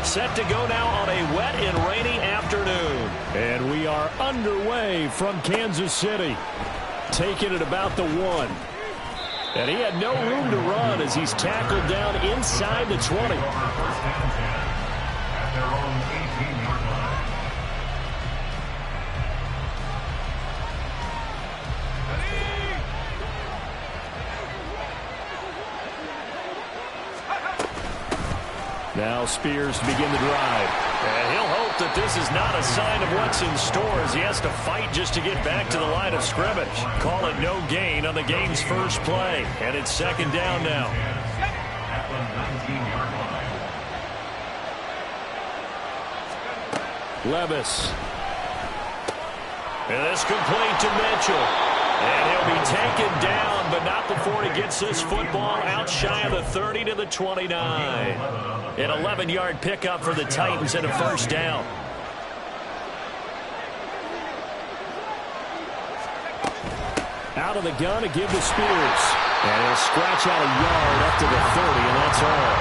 Set to go now on a wet and rainy afternoon. And we are underway from Kansas City. Taking it about the 1. And he had no room to run as he's tackled down inside the 20. At their own 18-yard line. Now Spears to begin the drive. And he'll hope that this is not a sign of what's in store as he has to fight just to get back to the line of scrimmage. Call it no gain on the game's first play. And it's second down now. At the 19-yard line. Levis. And this complete to Mitchell. And he'll be taken down, but not before he gets this football out shy of the 30 to the 29. An 11-yard pickup for the Titans and a first down. Out of the gun to give to Spears. And he'll scratch out a yard up to the 30, and that's all.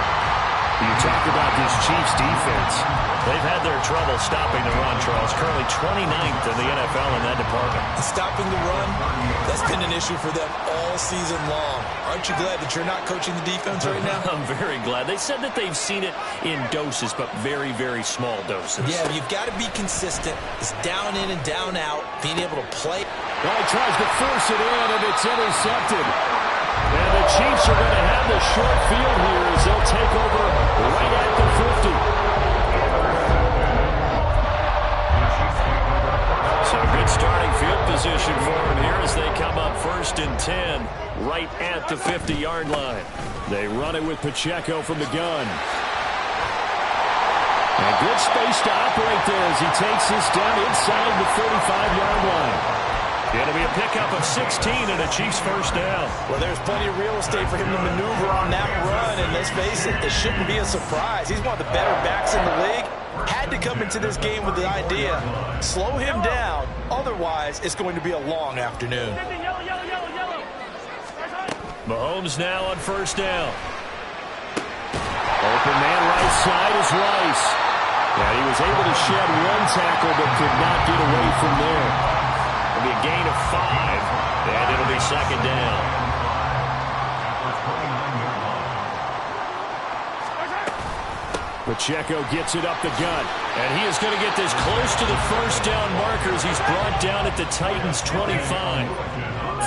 You talk about this Chiefs defense. They've had their trouble stopping the run, Charles. Currently 29th in the NFL in that department. Stopping the run, that's been an issue for them all season long. Aren't you glad that you're not coaching the defense right now? I'm very glad. They said that they've seen it in doses, but very, very small doses. Yeah, you've got to be consistent. It's down in and down out, being able to play. Well, he tries to force it in, and it's intercepted. And the Chiefs are going to have the short field here as they'll take over right at the 50. So good starting field position for them here as they come up 1st and 10 right at the 50-yard line. They run it with Pacheco from the gun. And good space to operate there as he takes this down inside the 45-yard line. It'll be a pickup of 16 and a Chiefs first down. Well, there's plenty of real estate for him to maneuver on that run, and let's face it, this shouldn't be a surprise. He's one of the better backs in the league. Had to come into this game with the idea, slow him down, otherwise it's going to be a long afternoon. Mahomes now on first down. Open man right side is Rice. And he was able to shed one tackle but could not get away from there. It'll be a gain of 5, and it'll be second down. Pacheco gets it up the gut, and he is going to get this close to the first down markers. He's brought down at the Titans' 25.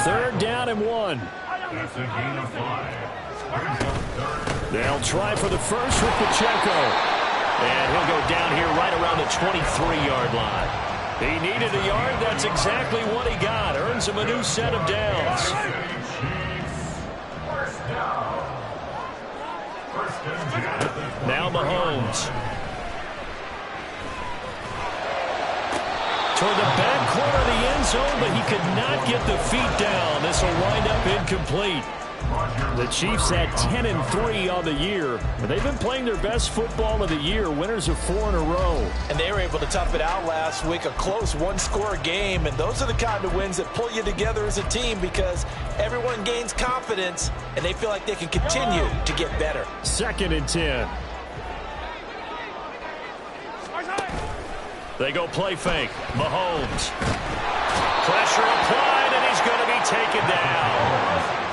3rd down and 1. That's a gain of 5. They'll try for the first with Pacheco. And he'll go down here right around the 23-yard line. He needed a yard. That's exactly what he got. Earns him a new set of downs. Now Mahomes. Toward the back corner of the end zone, but he could not get the feet down. This will wind up incomplete. The Chiefs had 10-3 on the year, but they've been playing their best football of the year, winners of 4 in a row. And they were able to tough it out last week, a close one-score game, and those are the kind of wins that pull you together as a team because everyone gains confidence, and they feel like they can continue to get better. 2nd and 10. They go play fake. Mahomes. Pressure applied, and he's going to be taken down.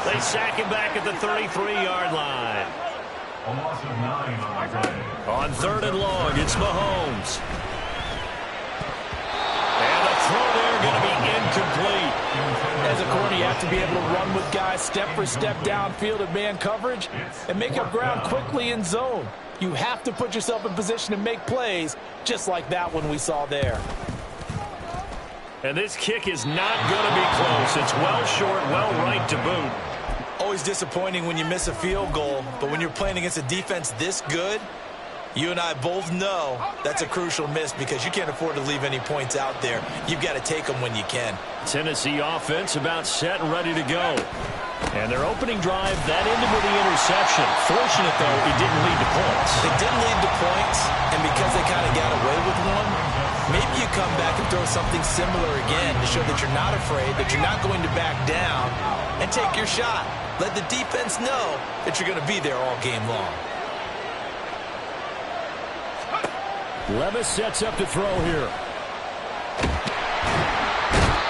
They sack him back at the 33-yard line. A loss of 9 on the play. On 3rd and long, it's Mahomes. And the throw there going to be incomplete. As a corner, you have to be able to run with guys step for step downfield in man coverage and make up ground quickly in zone. You have to put yourself in position to make plays just like that one we saw there. And this kick is not going to be close. It's well short, well right to boot. Always disappointing when you miss a field goal, but when you're playing against a defense this good, you and I both know that's a crucial miss because you can't afford to leave any points out there. You've got to take them when you can. Tennessee offense about set and ready to go. And their opening drive, that ended with the interception. Fortunate, though, it didn't lead to points. It didn't lead to points, and because they kind of got away with one, maybe you come back and throw something similar again to show that you're not afraid, that you're not going to back down, and take your shot. Let the defense know that you're going to be there all game long. Levis sets up to throw here.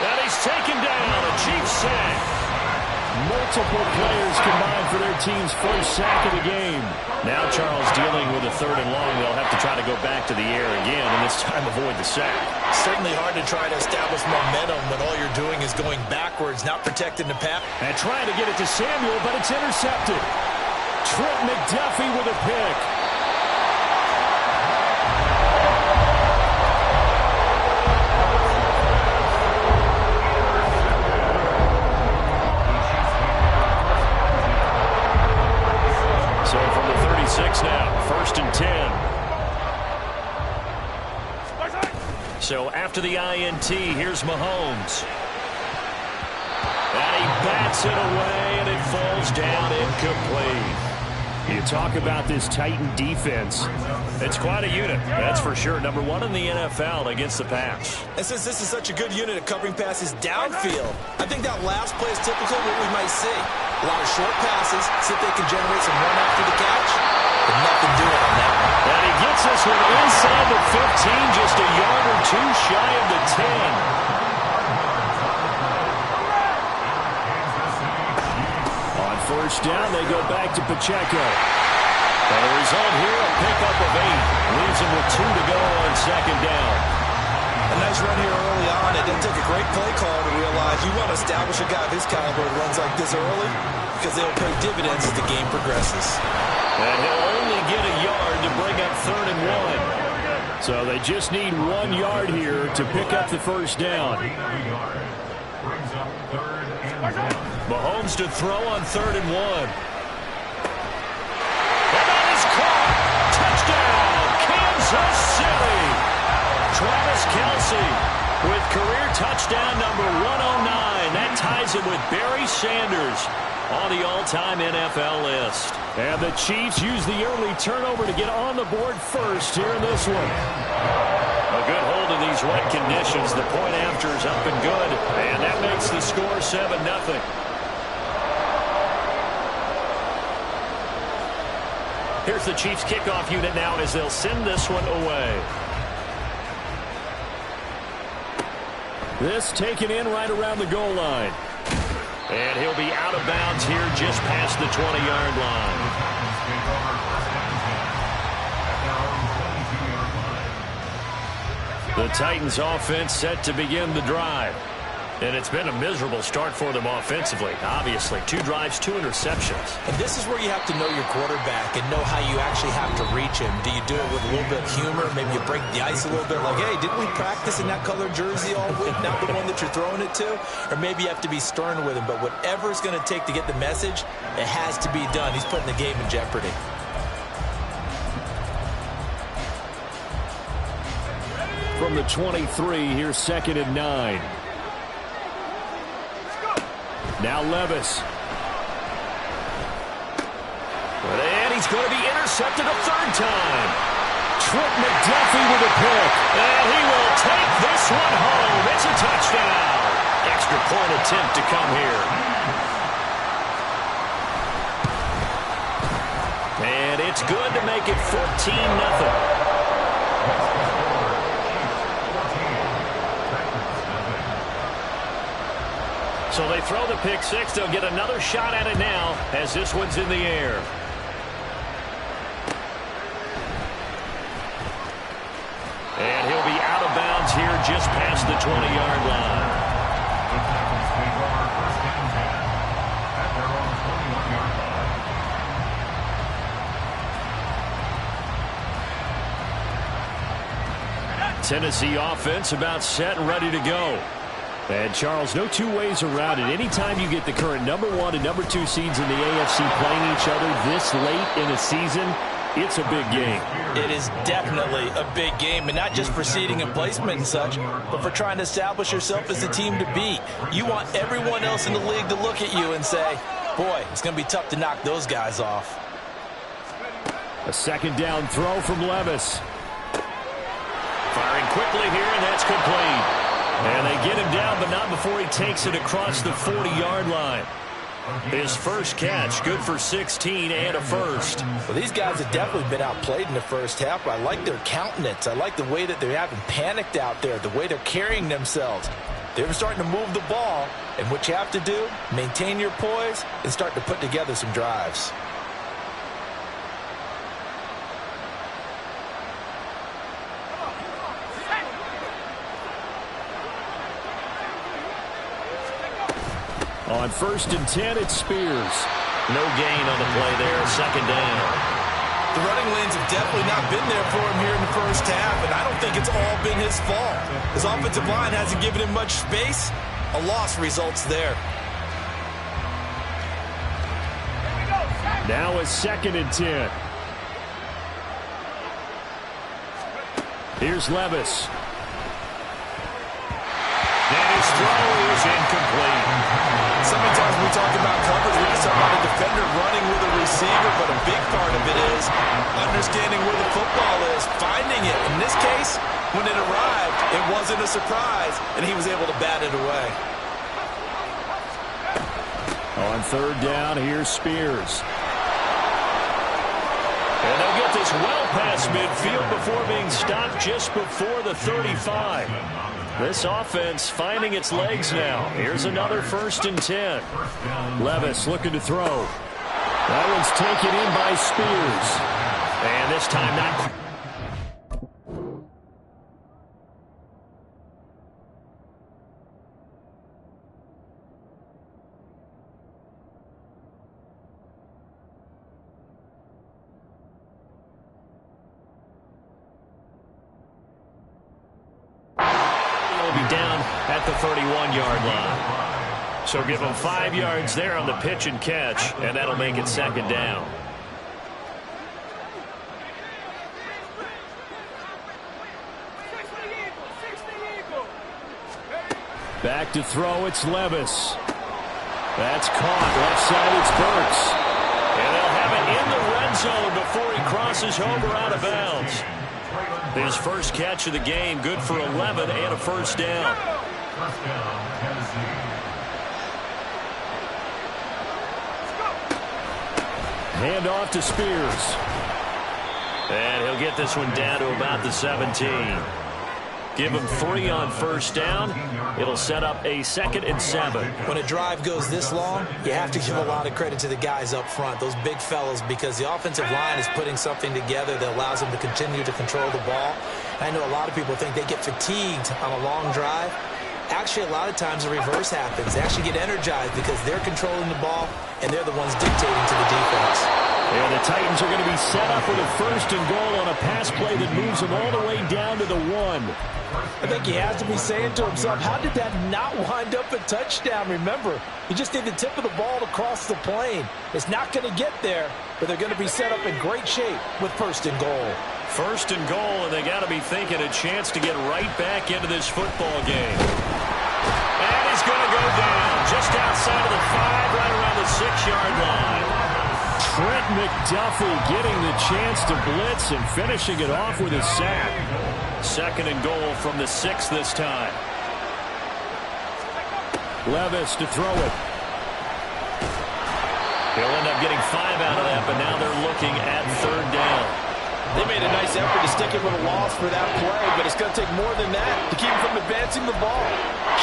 And he's taken down. A Chiefs sack. Multiple players combined for their team's first sack of the game. Now Charles dealing with a 3rd and long. They'll have to try to go back to the air again, and this time avoid the sack. Certainly hard to try to establish momentum when all you're doing is going backwards, not protecting the pass. And trying to get it to Samuel, but it's intercepted. Trent McDuffie with a pick. So from the 36 now, 1st and 10. So after the INT, here's Mahomes. And he bats it away, and it falls down incomplete. You talk about this Titan defense. It's quite a unit, that's for sure. Number 1 in the NFL against the pass. And since this is such a good unit at covering passes downfield, I think that last play is typical of what we might see. A lot of short passes, see if they can generate some run after the catch, but nothing doing on that one. And he gets this one inside the 15, just a yard or 2 shy of the 10. On 1st down, they go back to Pacheco. And the result here, a pickup of 8. Leaves him with 2 to go on 2nd down. A nice run here early on. It didn't take a great play call to realize you want to establish a guy of his caliber that runs like this early because they'll pay dividends as the game progresses. And he'll only get a yard to bring up 3rd and 1. So they just need 1 yard here to pick up the 1st down. Brings up 3rd and 1. Mahomes to throw on 3rd and 1. And that is caught. Touchdown, Kansas City. Travis Kelce with career touchdown number 109. That ties him with Barry Sanders on the all-time NFL list. And the Chiefs use the early turnover to get on the board first here in this one. A good hold in these wet conditions. The point after is up and good. And that makes the score 7-0. Here's the Chiefs kickoff unit now as they'll send this one away. This taken in right around the goal line. And he'll be out of bounds here just past the 20-yard line. The Titans offense set to begin the drive. And it's been a miserable start for them offensively, obviously. 2 drives, 2 interceptions. And this is where you have to know your quarterback and know how you actually have to reach him. Do you do it with a little bit of humor? Maybe you break the ice a little bit like, hey, didn't we practice in that colored jersey all week, not the one that you're throwing it to? Or maybe you have to be stern with him. But whatever it's going to take to get the message, it has to be done. He's putting the game in jeopardy. From the 23, here's 2nd and 9. Now Levis. And he's going to be intercepted a 3rd time. Trent McDuffie with a pick. And he will take this one home. It's a touchdown. Extra point attempt to come here. And it's good to make it 14-0. So they throw the pick 6. They'll get another shot at it now as this one's in the air. And he'll be out of bounds here just past the 20-yard line. Tennessee offense about set and ready to go. And, Charles, no 2 ways around it. Anytime you get the current number 1 and number 2 seeds in the AFC playing each other this late in the season, it's a big game. It is definitely a big game, and not just for seeding and placement and such, but for trying to establish yourself as the team to beat. You want everyone else in the league to look at you and say, boy, it's going to be tough to knock those guys off. A 2nd down throw from Levis. Firing quickly here, and that's complete. And they get him down, but not before he takes it across the 40-yard line. His first catch, good for 16 and a first. Well, these guys have definitely been outplayed in the first half, but I like their countenance. I like the way that they haven't panicked out there, the way they're carrying themselves. They're starting to move the ball, and what you have to do, maintain your poise and start to put together some drives. On 1st and 10, it's Spears. No gain on the play there, second down. The running lanes have definitely not been there for him here in the first half, and I don't think it's all been his fault. His offensive line hasn't given him much space. A loss results there. Now a 2nd and 10. Here's Levis. And his throw is incomplete. So many times when we talk about coverage, we just talk about a defender running with a receiver, but a big part of it is understanding where the football is, finding it. In this case, when it arrived, it wasn't a surprise, and he was able to bat it away. On 3rd down, here's Spears. And they'll get this well past midfield before being stopped just before the 35. This offense finding its legs now. Here's another 1st and 10. Levis looking to throw. That one's taken in by Spears. And this time not. Down at the 31-yard line. So give them 5 yards there on the pitch and catch, and that'll make it 2nd down. Back to throw, it's Levis. That's caught. Left side, it's Burks. And they'll have it in the red zone before he crosses over out of bounds. His first catch of the game, good for 11 and a 1st down. Hand off to Spears. And he'll get this one down to about the 17. Give him 3 on 1st down. It'll set up a 2nd and 7. When a drive goes this long, you have to give a lot of credit to the guys up front, those big fellas, because the offensive line is putting something together that allows them to continue to control the ball. I know a lot of people think they get fatigued on a long drive. Actually, a lot of times the reverse happens. They actually get energized because they're controlling the ball, and they're the ones dictating to the defense. And the Titans are going to be set up with a 1st and goal on a pass play that moves them all the way down to the 1. I think he has to be saying to himself, how did that not wind up a touchdown? Remember, he just need the tip of the ball to cross the plane. It's not going to get there, but they're going to be set up in great shape with 1st and goal. 1st and goal, and they got to be thinking a chance to get right back into this football game. And he's going to go down just outside of the 5, right around the 6-yard line. Trent McDuffie getting the chance to blitz and finishing it off with a sack. 2nd and goal from the 6 this time. Levis to throw it. He'll end up getting 5 out of that, but now they're looking at 3rd down. They made a nice effort to stick him with a loss for that play, but it's going to take more than that to keep him from advancing the ball.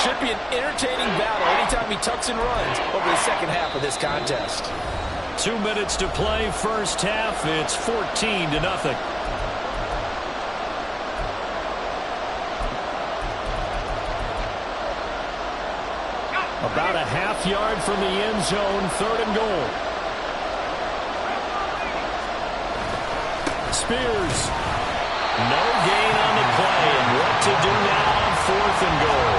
Should be an entertaining battle anytime he tucks and runs over the second half of this contest. 2 minutes to play, first half. It's 14-0. About a half yard from the end zone, 3rd and goal. Spears. No gain on the play, and what to do now on 4th and goal.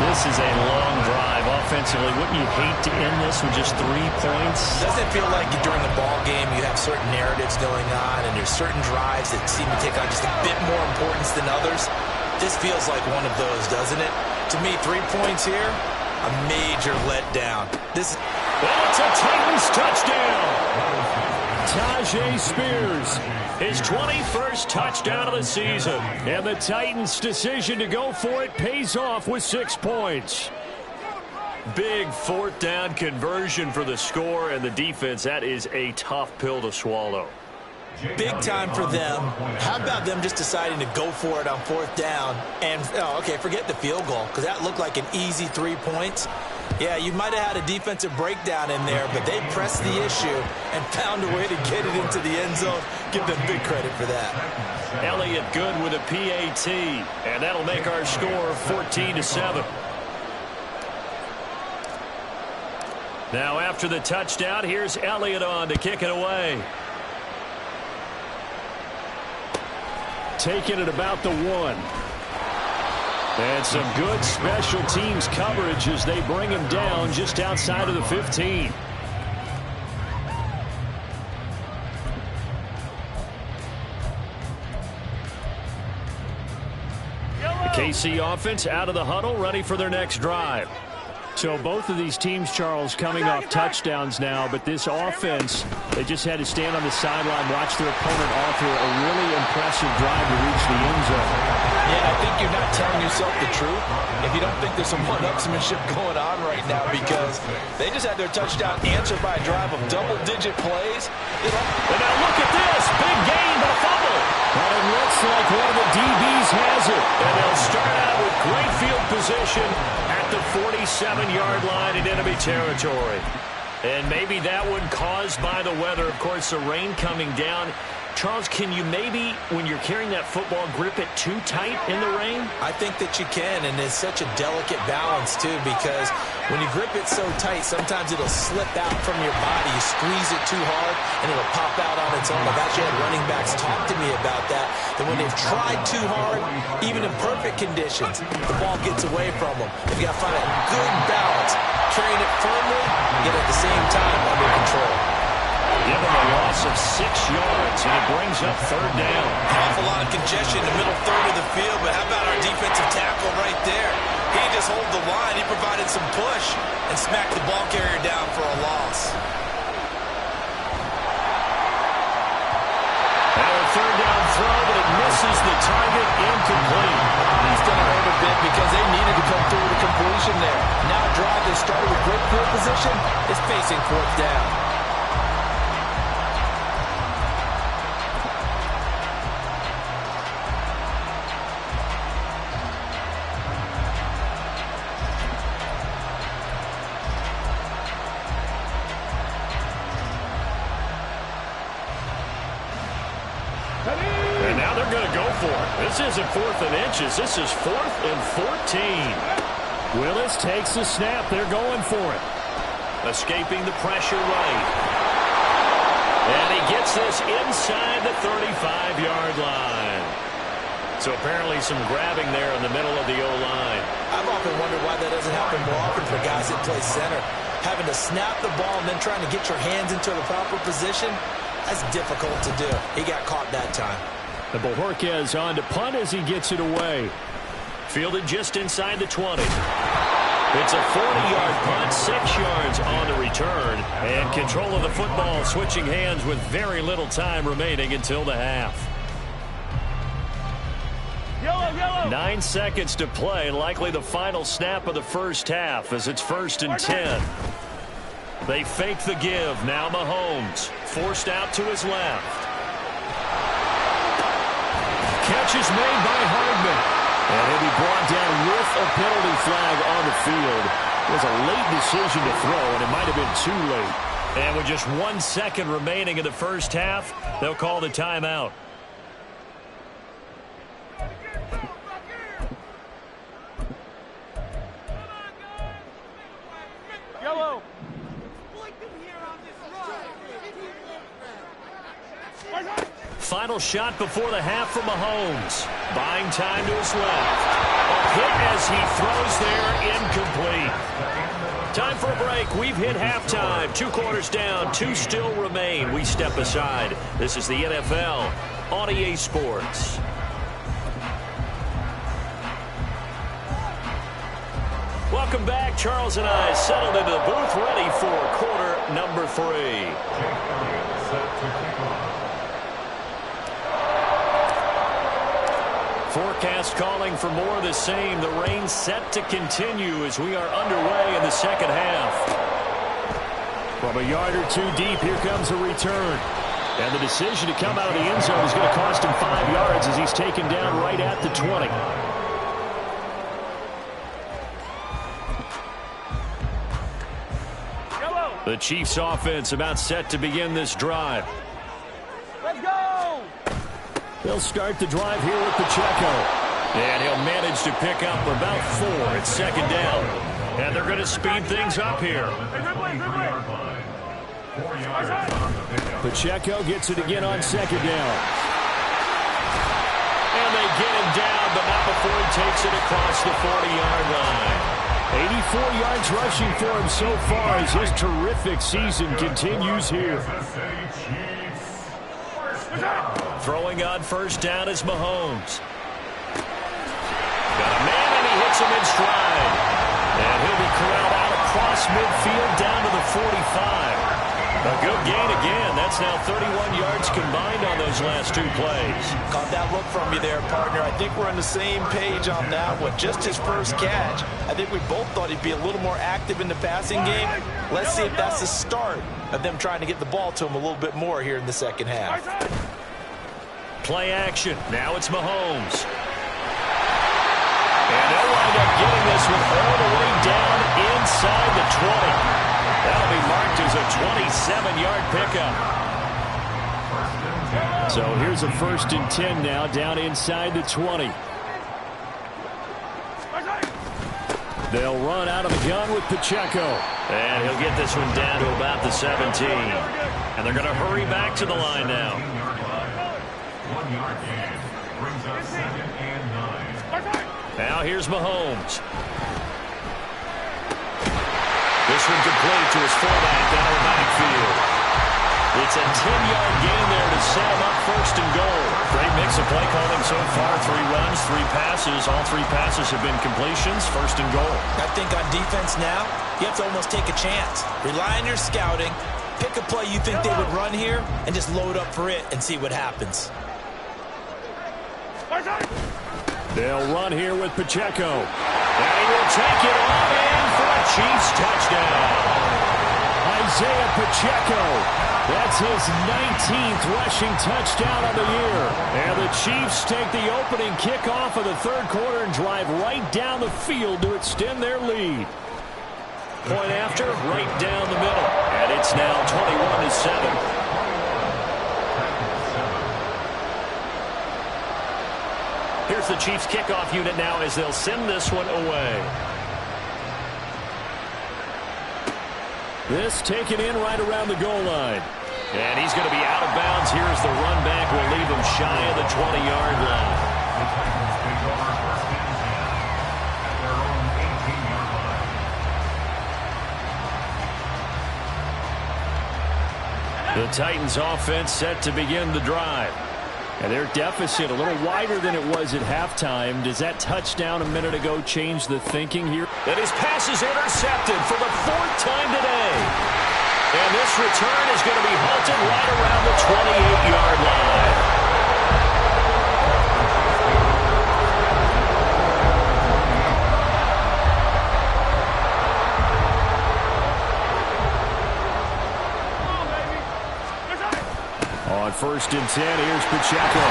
This is a long drive offensively. Wouldn't you hate to end this with just 3 points? Doesn't it feel like during the ball game you have certain narratives going on and there's certain drives that seem to take on just a bit more importance than others? This feels like one of those, doesn't it? To me, 3 points here, a major letdown. It's a Titans touchdown. Tajay Spears, his 21st touchdown of the season. And the Titans' decision to go for it pays off with 6 points. Big fourth down conversion for the score, and the defense, that is a tough pill to swallow. Big time for them. How about them just deciding to go for it on fourth down? And, okay, forget the field goal, because that looked like an easy 3 points. Yeah, you might have had a defensive breakdown in there, but they pressed the issue and found a way to get it into the end zone. Give them big credit for that. Elliott good with a PAT, and that'll make our score 14-7. Now after the touchdown, here's Elliott on to kick it away. Taking it about the 1. And some good special teams coverage as they bring him down just outside of the 15. The KC offense out of the huddle, ready for their next drive. So both of these teams, Charles, coming off touchdowns now, but this offense, they just had to stand on the sideline, watch their opponent author a really impressive drive to reach the end zone. Yeah, I think you're not telling yourself the truth if you don't think there's some one-upsmanship going on right now, because they just had their touchdown answered by a drive of double-digit plays. And now look at this, big gain, but a fumble. Well, it looks like one of the DBs has it, and they'll start out with great field position at the 47-yard line in enemy territory. And maybe that one caused by the weather. Of course, the rain coming down. Charles, can you maybe, when you're carrying that football, grip it too tight in the rain? I think that you can, and it's such a delicate balance, too, because when you grip it so tight, sometimes it'll slip out from your body. You squeeze it too hard, and it'll pop out on its own. I've actually had running backs talk to me about that when they've tried too hard, even in perfect conditions, the ball gets away from them. You've got to find a good balance, carrying it firmly, yet at the same time under control. Give him a loss of 6 yards, and it brings up third down. An awful lot of congestion in the middle third of the field, but how about our defensive tackle right there? He just hold the line. He provided some push and smacked the ball carrier down for a loss. And a third down throw, but it misses the target, incomplete. He's going to hurt a bit because they needed to come through with a completion there. Now a drive that started with great field position is facing fourth down. And now they're going to go for it. This isn't 4th and inches. This is 4th and 14. Willis takes the snap. They're going for it. Escaping the pressure right. And he gets this inside the 35-yard line. So apparently some grabbing there in the middle of the O-line. I've often wondered why that doesn't happen more often for guys that play center. Having to snap the ball and then trying to get your hands into the proper position, that's difficult to do. He got caught that time. The Bojorquez on to punt as he gets it away. Fielded just inside the 20. It's a 40-yard punt, 6 yards on the return. And control of the football switching hands with very little time remaining until the half. 9 seconds to play, likely the final snap of the first half as it's 1st and 10. They fake the give. Now Mahomes forced out to his left. Catch is made by Hardman. And he'll be brought down with a penalty flag on the field. It was a late decision to throw, and it might have been too late. And with just 1 second remaining in the first half, they'll call the timeout. Final shot before the half from Mahomes. Buying time to his left. A hit as he throws there, incomplete. Time for a break. We've hit halftime. 2 quarters down, 2 still remain. We step aside. This is the NFL on EA Sports. Welcome back. Charles and I settled into the booth, ready for quarter number 3. Forecast calling for more of the same. The rain set to continue as we are underway in the second half. From a yard or two deep, here comes a return. And the decision to come out of the end zone is going to cost him 5 yards as he's taken down right at the 20. The Chiefs offense about set to begin this drive. Let's go! They'll start the drive here with Pacheco. And he'll manage to pick up about 4 at second down. And they're going to speed things up here. Pacheco gets it again on second down. And they get him down, but not before he takes it across the 40-yard line. 84 yards rushing for him so far as his terrific season continues here. Throwing on first down is Mahomes. Got a man, and he hits him in stride. And he'll be corralled out across midfield down to the 45. A good gain again. That's now 31 yards combined on those last 2 plays. Caught that look from you there, partner. I think we're on the same page on that one. Just his first catch. I think we both thought he'd be a little more active in the passing game. Let's see if that's the start of them trying to get the ball to him a little bit more here in the second half. Play action. Now it's Mahomes. And they'll wind up getting this one all the way down inside the 20. That'll be marked as a 27-yard pickup. So here's a 1st and 10 now, down inside the 20. They'll run out of the gun with Pacheco. And he'll get this one down to about the 17. And they're going to hurry back to the line now. 1-yard gain brings up 2nd and 9. Now here's Mahomes. This one complete to his fullback down the backfield. It's a 10-yard gain there to set him up 1st and goal. Great mix of play calling so far. 3 runs, 3 passes. All 3 passes have been completions. 1st and goal. I think on defense now, you have to almost take a chance. Rely on your scouting. Pick a play you think they would run here and just load up for it and see what happens. They'll run here with Pacheco. And he will take it all in for a Chiefs touchdown. Isaiah Pacheco. That's his 19th rushing touchdown of the year. And the Chiefs take the opening kickoff of the 3rd quarter and drive right down the field to extend their lead. Point after, right down the middle. And it's now 21-7. Here's the Chiefs kickoff unit now as they'll send this one away. This taken in right around the goal line. And he's going to be out of bounds here as the run back will leave him shy of the 20-yard line. The Titans offense set to begin the drive. And their deficit a little wider than it was at halftime. Does that touchdown a minute ago change the thinking here? And his pass is intercepted for the 4th time today. And this return is going to be halted right around the 28-yard line. On 1st and 10, here's Pacheco.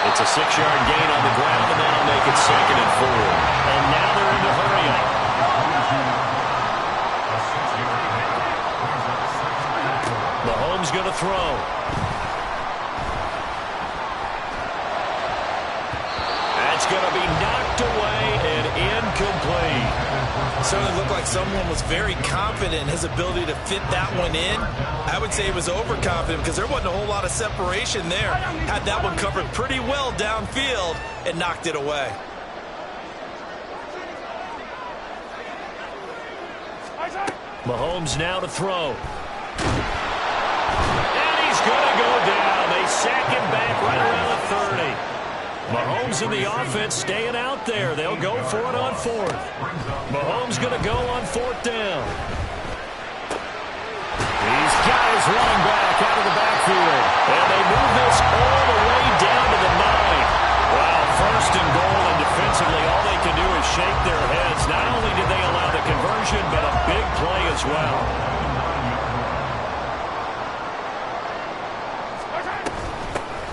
It's a 6-yard gain on the ground, and that'll make it 2nd and 4. And now they're in the hurry-up. Mahomes going to throw. That's going to be knocked away and incomplete. Certainly looked like someone was very confident in his ability to fit that one in. I would say he was overconfident because there wasn't a whole lot of separation there. Had that one covered pretty well downfield and knocked it away. Mahomes now to throw. And he's going to go down. They sack him back right around the 30. Mahomes and the offense staying out there. They'll go for it on 4th. Mahomes going to go on 4th down. He's got his running back out of the backfield. And they move this all the way down to the 9. Wow, as well.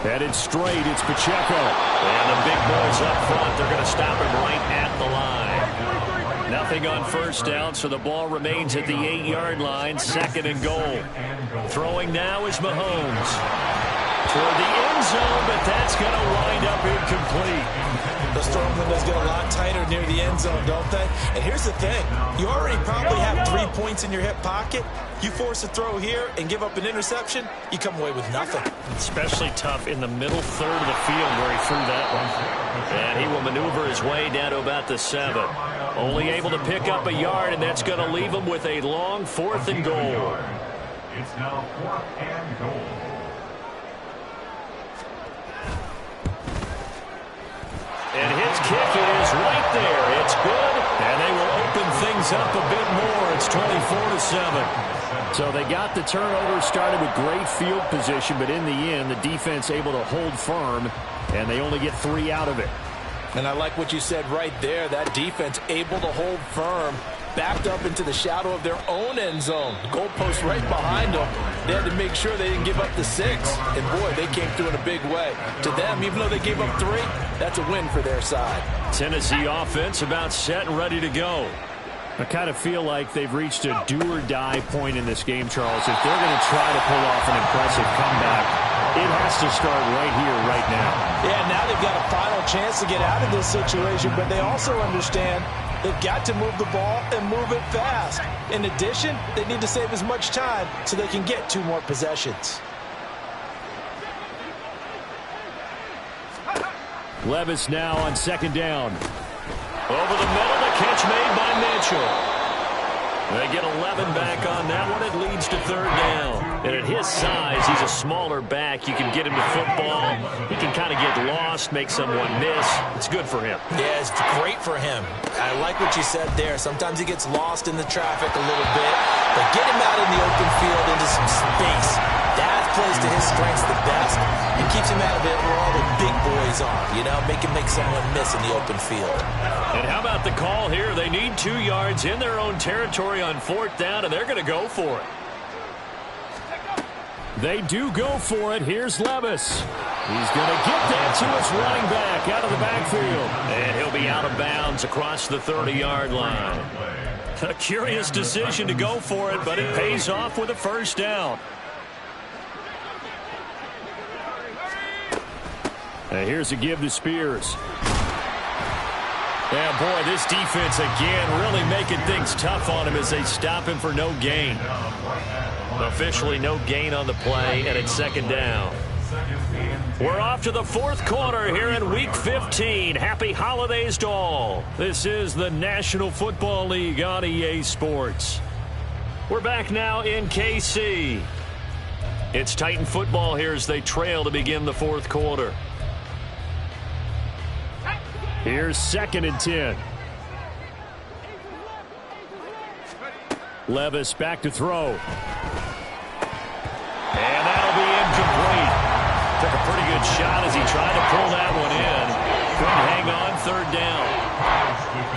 Headed straight, it's Pacheco. And the big boys up front, they're going to stop him right at the line. Nothing on first down, so the ball remains at the 8-yard line, 2nd and goal. Throwing now is Mahomes. Toward the end zone, but that's going to wind up incomplete. Those throwing windows get a lot tighter near the end zone, don't they? And here's the thing. You already probably have 3 points in your hip pocket. You force a throw here and give up an interception, you come away with nothing. Especially tough in the middle third of the field where he threw that one. And he will maneuver his way down to about the 7. Only able to pick up a yard, and that's going to leave him with a long 4th and goal. It's now 4th and goal. And his kick is right there. It's good, and they will open things up a bit more. It's 24-7. So they got the turnover, started with great field position, but in the end, the defense able to hold firm, and they only get 3 out of it. And I like what you said right there. That defense able to hold firm, backed up into the shadow of their own end zone. Goalpost right behind them. They had to make sure they didn't give up the 6. And, boy, they came through in a big way. To them, even though they gave up 3, that's a win for their side. Tennessee offense about set and ready to go. I kind of feel like they've reached a do-or-die point in this game, Charles. If they're going to try to pull off an impressive comeback, it has to start right here, right now. Yeah, now they've got a final chance to get out of this situation, but they also understand they've got to move the ball and move it fast. In addition, they need to save as much time so they can get 2 more possessions. Levis now on 2nd down. Over the middle, the catch made by Mitchell. They get 11 back on that one. It leads to 3rd down. And at his size, he's a smaller back. You can get him to football. He can kind of get lost, make someone miss. It's good for him. Yeah, it's great for him. I like what you said there. Sometimes he gets lost in the traffic a little bit. But get him out in the open field into some space. That plays to his strengths the best. It keeps him out of it where all the big boys are. You know, make someone miss in the open field. And how about the call here? They need 2 yards in their own territory on 4th down, and they're going to go for it. They do go for it. Here's Levis. He's going to get that to his running back out of the backfield. And he'll be out of bounds across the 30-yard line. A curious decision to go for it, but it pays off with a 1st down. And here's a give to Spears. Yeah, boy, this defense again really making things tough on him as they stop him for no gain. Officially no gain on the play, and it's 2nd down. We're off to the 4th quarter here in Week 15. Happy holidays to all. This is the National Football League on EA Sports. We're back now in KC. It's Titan football here as they trail to begin the 4th quarter. Here's 2nd and 10. Levis back to throw. And that'll be incomplete. Took a pretty good shot as he tried to pull that one in. Couldn't hang on, 3rd down.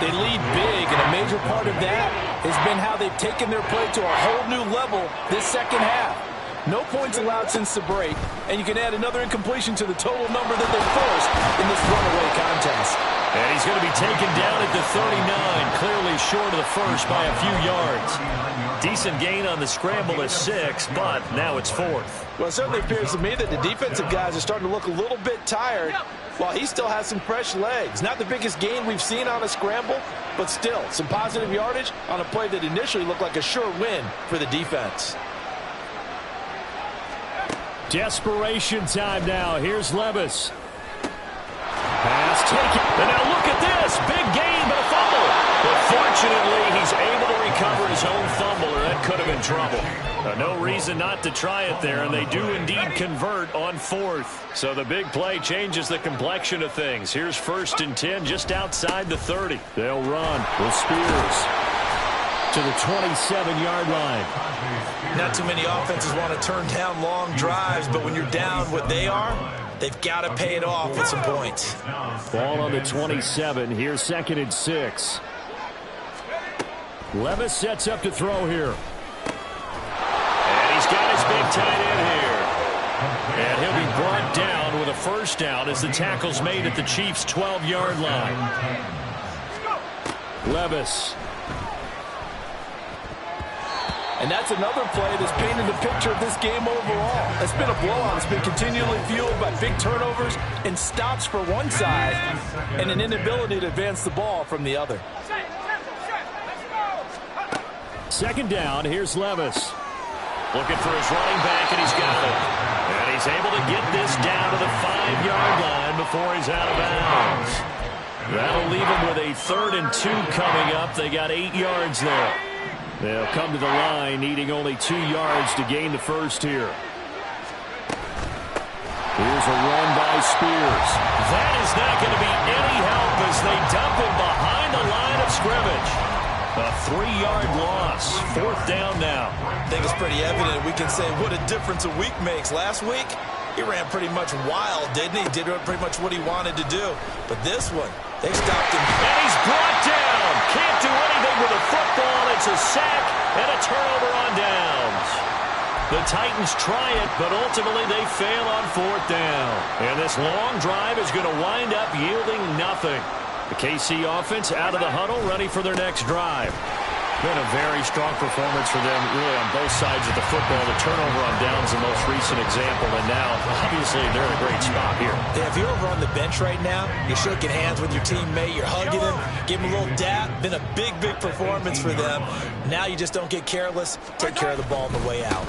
They lead big, and a major part of that has been how they've taken their play to a whole new level this 2nd half. No points allowed since the break, and you can add another incompletion to the total number that they forced in this runaway contest. And he's going to be taken down at the 39, clearly short of the 1st by a few yards. Decent gain on the scramble is 6, but now it's 4th. Well, it certainly appears to me that the defensive guys are starting to look a little bit tired, while he still has some fresh legs. Not the biggest gain we've seen on a scramble, but still some positive yardage on a play that initially looked like a sure win for the defense. Desperation time now. Here's Levis. Pass taken. And now look at this. Big gain, but a fumble. But fortunately, he's able to recover his own fumble, or that could have been trouble. No reason not to try it there, and they do indeed convert on 4th. So the big play changes the complexion of things. Here's 1st and 10 just outside the 30. They'll run with Spears to the 27-yard line. Not too many offenses want to turn down long drives, but when you're down what they are, they've got to pay it off with some points. Ball on the 27. Here's 2nd and 6. Levis sets up to throw here. And he's got his big tight end here. And he'll be brought down with a first down as the tackle's made at the Chiefs' 12-yard line. Levis. And that's another play that's painted the picture of this game overall. It's been a blowout. It's been continually fueled by big turnovers and stops for one side and an inability to advance the ball from the other. Second down, here's Levis. Looking for his running back, and he's got it. And he's able to get this down to the 5-yard line before he's out of bounds. That'll leave him with a 3rd and 2 coming up. They got 8 yards there. They'll come to the line needing only 2 yards to gain the first here. Here's a run by Spears. That is not going to be any help as they dump him behind the line of scrimmage. A 3-yard loss. 4th down now. I think it's pretty evident. We can say what a difference a week makes. Last week, he ran pretty much wild, didn't he? Did pretty much what he wanted to do. But this one, they stopped him. And he's brought down. Can't do anything with a football. It's a sack and a turnover on downs. The Titans try it, but ultimately they fail on 4th down. And this long drive is going to wind up yielding nothing. The KC offense out of the huddle, ready for their next drive. Been a very strong performance for them, really, on both sides of the football. The turnover on downs, the most recent example, and now, obviously, they're in a great spot here. Yeah, if you're over on the bench right now, you're shaking hands with your teammate, you're hugging him, give him a little dap. Been a big, big performance for them. Now you just don't get careless. Take care of the ball on the way out.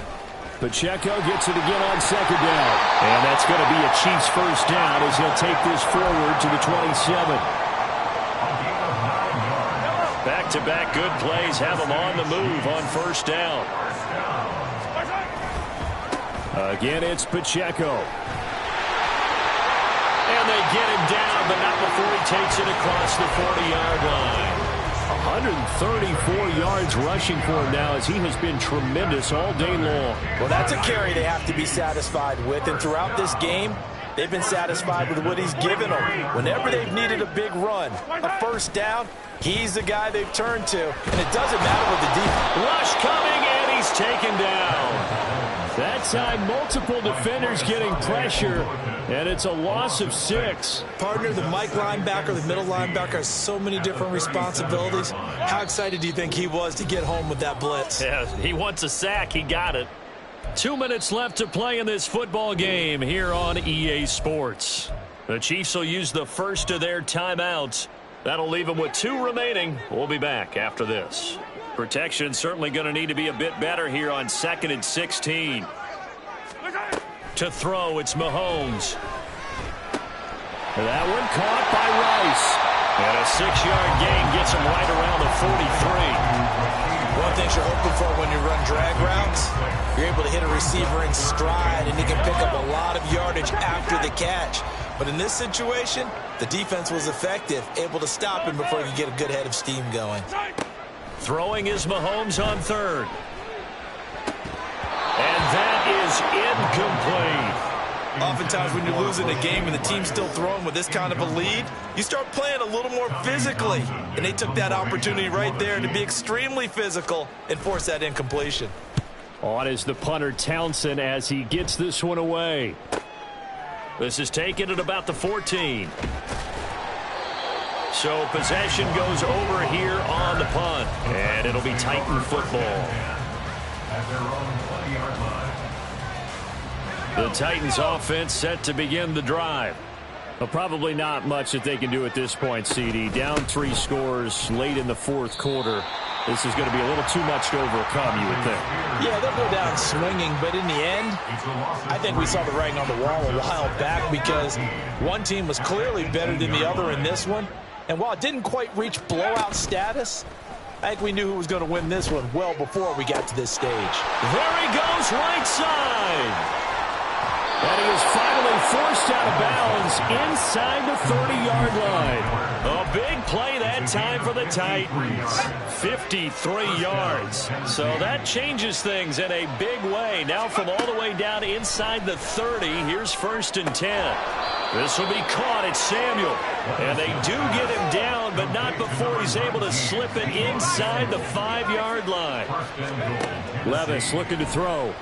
Pacheco gets it again on 2nd down. And that's going to be a Chiefs first down as he'll take this forward to the 27. Back-to-back good plays have them on the move on 1st down. Again, it's Pacheco. And they get him down, but not before he takes it across the 40-yard line. 134 yards rushing for him now as he has been tremendous all day long. Well, that's a carry they have to be satisfied with. And throughout this game, they've been satisfied with what he's given them. Whenever they've needed a big run, a first down, he's the guy they've turned to. And it doesn't matter what the defense. Rush coming, and he's taken down. That time, multiple defenders getting pressure, and it's a loss of 6. Partner, the Mike linebacker, the middle linebacker has so many different responsibilities. How excited do you think he was to get home with that blitz? Yeah, he wants a sack. He got it. 2 minutes left to play in this football game here on EA Sports. The Chiefs will use the first of their timeouts. That'll leave them with 2 remaining. We'll be back after this. Protection certainly going to need to be a bit better here on 2nd and 16. To throw, it's Mahomes. That one caught by Rice. And a 6-yard gain gets him right around the 43. One thing you're hoping for when you run drag routes, you're able to hit a receiver in stride, and he can pick up a lot of yardage after the catch. But in this situation, the defense was effective, able to stop him before he could get a good head of steam going. Throwing is Mahomes on 3rd. And that is incomplete. Oftentimes when you're losing a game and the team's still throwing with this kind of a lead, you start playing a little more physically. And they took that opportunity right there to be extremely physical and force that incompletion. On is the punter Townsend as he gets this one away. This is taken at about the 14. So possession goes over here on the punt. And it'll be Titan football. The Titans offense set to begin the drive. Well, probably not much that they can do at this point, CD. Down 3 scores late in the 4th quarter. This is going to be a little too much to overcome, you would think. Yeah, they'll go down swinging, but in the end, I think we saw the writing on the wall a while back because one team was clearly better than the other in this one. And while it didn't quite reach blowout status, I think we knew who was going to win this one well before we got to this stage. There he goes, right side. And he is finally forced out of bounds inside the 30-yard line. A big play that time for the Titans. 53 yards. So that changes things in a big way. Now from all the way down inside the 30, here's 1st and 10. This will be caught at Samuel. And they do get him down, but not before he's able to slip it inside the 5-yard line. Levis looking to throw.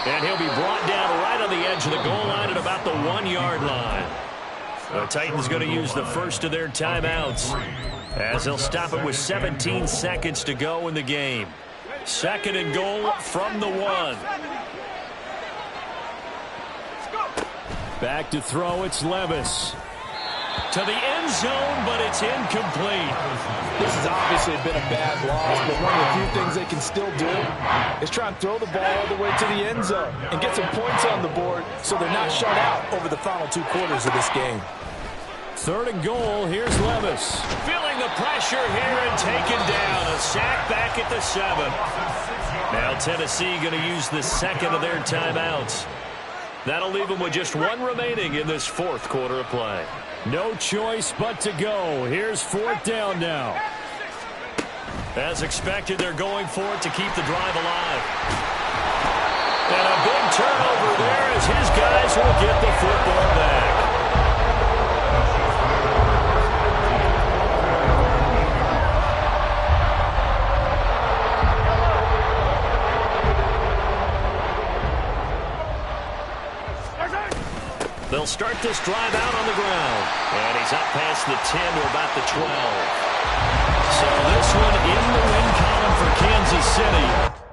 And he'll be brought down right on the edge of the goal line at about the 1-yard line. The Titans going to use the first of their timeouts as they'll stop it with 17 seconds to go in the game. 2nd and goal from the 1. Back to throw, it's Levis. To the end zone, but it's incomplete. This has obviously been a bad loss, but one of the few things they can still do is try and throw the ball all the way to the end zone and get some points on the board so they're not shut out over the final 2 quarters of this game. 3rd and goal, here's Levis. Feeling the pressure here and taken down. A sack back at the 7. Now Tennessee going to use the 2nd of their timeouts. That'll leave them with just 1 remaining in this 4th quarter of play. No choice but to go. Here's 4th down now. As expected, they're going for it to keep the drive alive. And a big turnover there as his guys will get the football back. They'll start this drive out on the ground. And he's up past the 10 to about the 12. So this one in the win column for Kansas City.